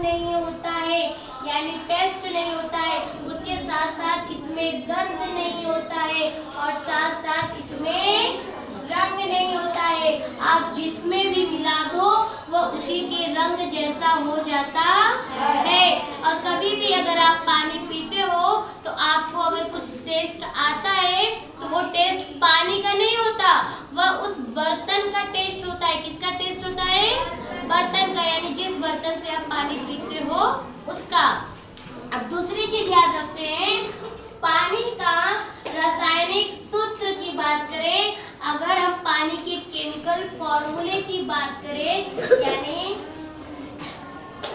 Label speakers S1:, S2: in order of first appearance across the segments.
S1: नहीं होता है, यानी टेस्ट नहीं होता है। उसके साथ साथ इसमें गंध नहीं होता है और साथ साथ इसमें रंग नहीं होता है। आप जिसमें भी मिला दो वो उसी के रंग जैसा हो जाता है। और कभी भी अगर आप पानी पीते हो तो आपको अगर कुछ टेस्ट आता है तो वो टेस्ट पानी का नहीं होता, वह उस बर्तन का टेस्ट होता है। किसका टेस्ट होता है? बर्तन का, यानी जिस बर्तन से आप पानी पीते हो उसका। अब दूसरी चीज याद रखते हैं, पानी का रासायनिक सूत्र की बात करें, अगर हम पानी के केमिकल फॉर्मूले की बात करें, यानी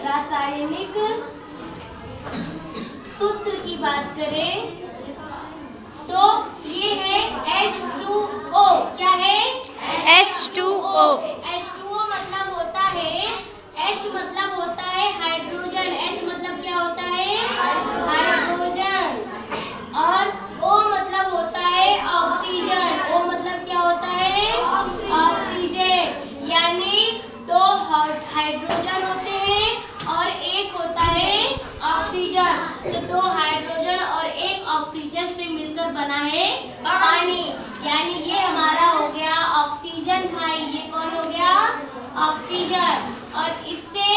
S1: रासायनिक सूत्र की बात करें तो ये है H2O। क्या है?
S2: H2O।
S1: H2O मतलब होता है, H मतलब होता है हाइड्रोजन। H मतलब क्या होता है? हाइड्रोजन। और O मतलब होता है ऑक्सीजन। O मतलब क्या होता है? ऑक्सीजन। यानी दो हाइड्रोजन होते हैं और एक होता है ऑक्सीजन। तो दो हाइड्रोजन और एक ऑक्सीजन से मिलकर बना है पानी, यानी ये हमारा हो गया ऑक्सीजन भाई। ये कौन हो गया? ऑक्सीजन। और इससे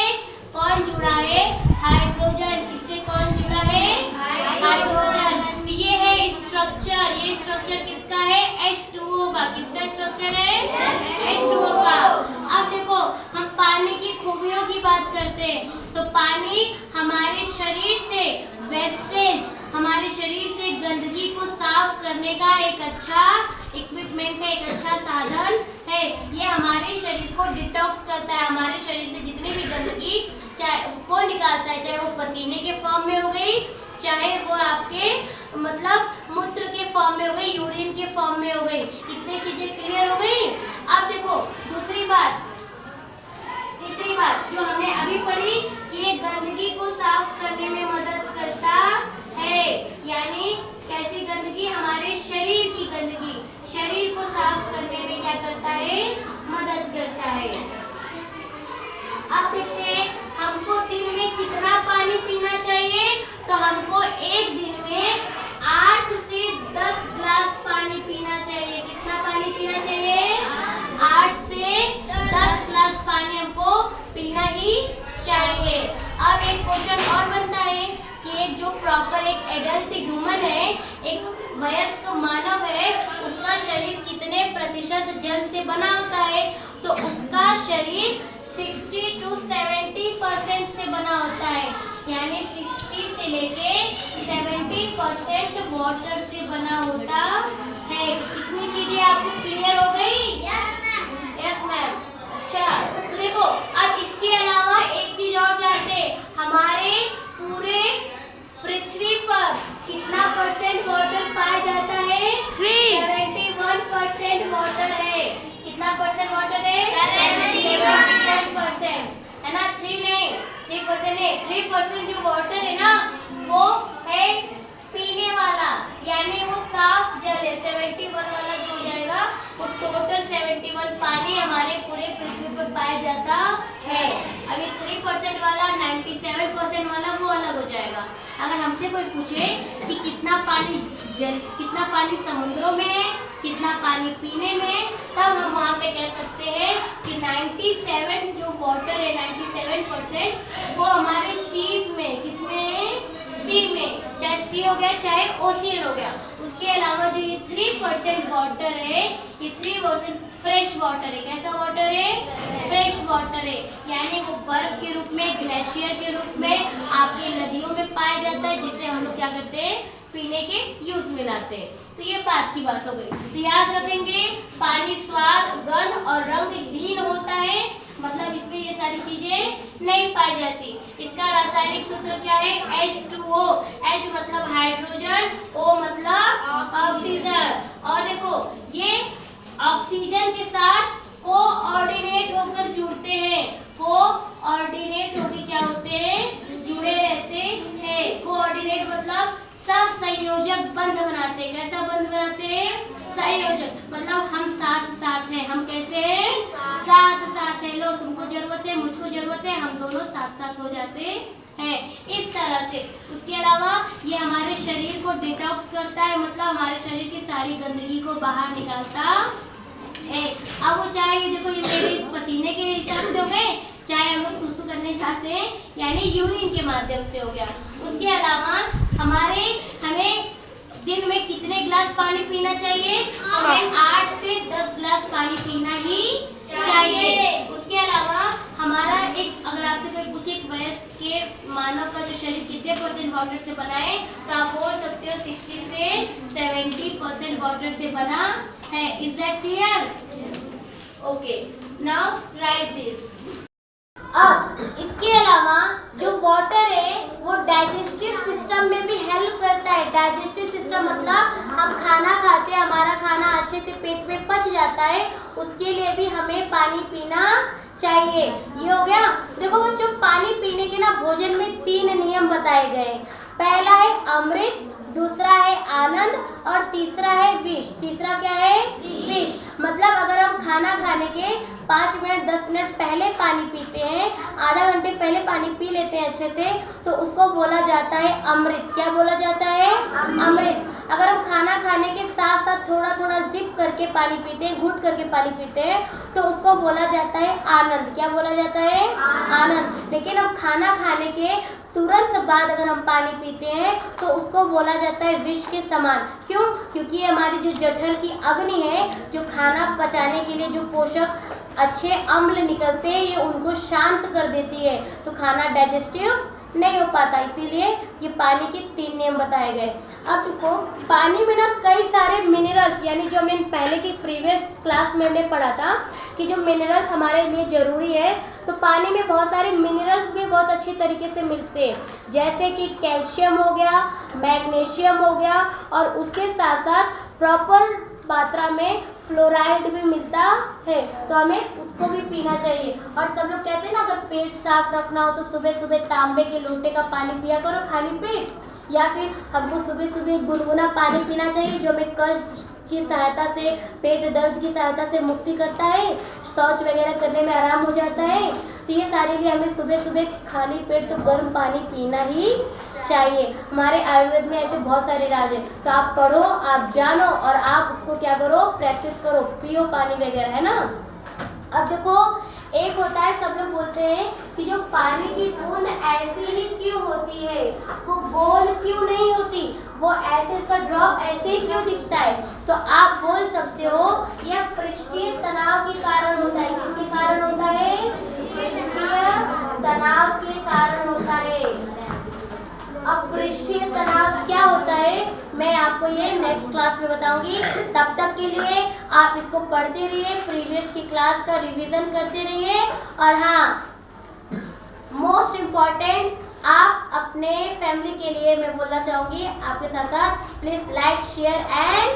S1: कौन जुड़ा है? हाइड्रोजन। इससे कौन जुड़ा है? हाइड्रोजन। तो ये है स्ट्रक्चर। ये स्ट्रक्चर किसका है? H2O का। किसका स्ट्रक्चर है? H2O का। अब देखो, हम पानी की खूबियों की बात करते हैं तो पानी हमारे शरीर से वेस्टेज, हमारे शरीर से गंदगी को साफ करने का एक अच्छा इक्विपमेंट है, एक अच्छा साधन है। ये हमारे शरीर को डिटॉक्स करता है, हमारे शरीर से जितनी भी गंदगी चाहे उसको निकालता है, चाहे वो पसीने के फॉर्म में हो गई, चाहे वो आपके मतलब मूत्र के फॉर्म में हो गई, यूरिन के फॉर्म में हो गई। इतनी चीजें क्लियर हो गई। अब देखो दूसरी बात, तीसरी बात जो हमने अभी पढ़ी, ये गंदगी को साफ करने में मदद करता है। यानी कैसी गंदगी? हमारे शरीर की गंदगी, शरीर को साफ करने में क्या करता है? मदद करता है। अब देखते हैं हमको दिन में कितना पानी पीना चाहिए। तो हमको एक दिन में 8 से 10 ग्लास पानी पीना चाहिए। कितना पानी पीना चाहिए? 8 से 10 ग्लास पानी हमको पीना ही चाहिए। अब एक क्वेश्चन और बनता है कि एक जो प्रॉपर एक एडल्ट ह्यूमन है, एक वयस्क मानव है, उसका शरीर कितने प्रतिशत जल से बना होता है? तो उसका शरीर 60 to 70% से बना होता है, यानी 60 से लेके 70% वाटर से बना होता है। इतनी चीजें आपको क्लियर हो गई? Yes ma'am. अच्छा, तो देखो अब इसके अलावा एक चीज और जानते हैं, हमारे पूरे पृथ्वी पर कितना परसेंट वाटर पाया जाता है? 71% वाटर है। कितना परसेंट वाटर है? 71% है ना? 3% नहीं, 3% जो वाटर है ना वो है पीने वाला, यानी वो साफ जल है। 71 वाला जो हो जाएगा वो टोटल 71 पानी हमारे पूरे पृथ्वी पर पाया जाता है। अभी 3% वाला, 97% वाला वो अलग हो जाएगा। अगर हमसे कोई पूछे कि कितना पानी समुद्रों में है, कितना पानी पीने में, तब हम वहाँ पे कह सकते हैं कि 97 जो वाटर है, 97% वो हमारे सीज में, किसमें? सी में, चाहे सी हो गया चाहे ओशियन हो गया। उसके अलावा जो ये 3% वाटर है, ये 3% फ्रेश वाटर है। कैसा वाटर है? फ्रेश वाटर है, यानी वो बर्फ के रूप में, ग्लेशियर के रूप में आपके नदियों में पाया जाता है, जिसे हम लोग क्या करते हैं? पीने के यूज में लाते हैं। तो ये बात की बात हो गई। तो याद रखेंगे, पानी स्वाद, गंध और रंगहीन होता है, मतलब इसमें ये सारी चीजें नहीं पाई जाती। इसका रासायनिक सूत्र क्या है? H2O। H मतलब हाइड्रोजन, O मतलब ऑक्सीजन। और देखो ये ऑक्सीजन के साथ कोऑर्डिनेट होकर जुड़ते हैं। कोऑर्डिनेट होकर क्या होते हैं? जुड़े रहते हैं। कोऑर्डिनेट मतलब सहसंयोजक बंध बनाते हैं। कैसा बंध बनाते हैं? संयोजन मतलब हम साथ साथ हैं। हम कैसे हैं? साथ साथ हैं। लो तुमको जरूरत है, मुझको जरूरत है, हम दोनों साथ साथ हो जाते हैं इस तरह से। उसके अलावा ये हमारे शरीर को डिटॉक्स करता है, मतलब हमारे शरीर की सारी गंदगी को बाहर निकालता है। अब वो चाहे ये देखो, ये मेरे इस पसीने के हिसाब से हो गए, चाहे हम लोग सुसु करने जाते हैं यानी यूरिन के माध्यम से हो गया। उसके अलावा हमें दिन में कितने गिलास पानी पीना चाहिए? हमें 8 से 10 गिलास पानी पीना ही चाहिए। उसके अलावा हमारा अगर आपसे कोई पूछे एक वयस्क के मानव का जो शरीर कितने % वाटर से बना है, तो आप बोल सकते हो 60 से 70% वाटर से बना है। Is that clear? Okay, now right this. अब इसके अलावा जो वाटर है वो डाइजेस्टिव सिस्टम में भी हेल्प करता है। डाइजेस्टिव सिस्टम मतलब हम खाना खाते हैं, हमारा खाना अच्छे से पेट में पच जाता है, उसके लिए भी हमें पानी पीना चाहिए। ये हो गया। देखो बच्चों, पानी पीने के ना भोजन में 3 नियम बताए गए। पहला है अमृत, दूसरा है आनंद और तीसरा है विष। तीसरा क्या है? विष। मतलब अगर हम खाना खाने के 5 मिनट 10 मिनट पहले पानी पीते हैं, आधा घंटे पहले पानी पी लेते हैं अच्छे से, तो उसको बोला जाता है अमृत। क्या बोला जाता है? अमृत। अगर हम खाना खाने के साथ साथ थोड़ा थोड़ा जिप करके पानी पीते हैं, घुट करके पानी पीते हैं, तो उसको बोला जाता है आनंद। क्या बोला जाता है? आनंद। लेकिन हम खाना खाने के तुरंत बाद अगर हम पानी पीते हैं तो उसको बोला जाता है विष के समान। क्यों? क्योंकि ये हमारी जो जठर की अग्नि है, जो खाना पचाने के लिए जो पोषक अच्छे अम्ल निकलते हैं, ये उनको शांत कर देती है, तो खाना डाइजेस्टिव नहीं हो पाता। इसीलिए ये पानी के 3 नियम बताए गए। अब देखो, पानी में ना कई सारे मिनरल्स, यानी जो हमने पहले की प्रीवियस क्लास में हमने पढ़ा था कि जो मिनरल्स हमारे लिए ज़रूरी है, तो पानी में बहुत सारे मिनरल्स भी बहुत अच्छी तरीके से मिलते हैं, जैसे कि कैल्शियम हो गया, मैग्नीशियम हो गया, और उसके साथ साथ प्रॉपर मात्रा में फ्लोराइड भी मिलता है, तो हमें उसको भी पीना चाहिए। और सब लोग कहते हैं ना, अगर पेट साफ रखना हो तो सुबह सुबह तांबे के लोटे का पानी पिया करो खाली पेट, या फिर हमको सुबह सुबह गुनगुना पानी पीना चाहिए, जो हमें कष्ट की सहायता से, पेट दर्द की सहायता से मुक्ति करता है, शौच वगैरह करने में आराम हो जाता है। तो ये सारे लिए हमें सुबह सुबह खाली पेट तो गर्म पानी पीना ही चाहिए। हमारे आयुर्वेद में ऐसे बहुत सारे इलाज हैं, तो आप पढ़ो, आप जानो और आप उसको क्या करो, प्रैक्टिस करो, पियो पानी वगैरह, है ना। अब देखो, एक होता है, सब लोग बोलते हैं कि जो पानी की बूंद ऐसी ही क्यों होती है, वो गोल क्यों नहीं होती, वो ऐसे इसका ड्रॉप ऐसे ही क्यों दिखता है, तो आप बोल सकते हो यह पृष्ठीय तनाव के कारण होता है। किसके कारण होता है? पृष्ठीय तनाव के कारण होता है। अब पृष्ठीय तनाव क्या होता है, मैं आपको ये नेक्स्ट क्लास में बताऊंगी। तब तक के लिए आप इसको पढ़ते रहिए, प्रीवियस की क्लास का रिवीजन करते रहिए। और हाँ, मोस्ट इम्पॉर्टेंट, आप अपने फैमिली के लिए मैं बोलना चाहूँगी, आपके साथ साथ प्लीज़ लाइक, शेयर एंड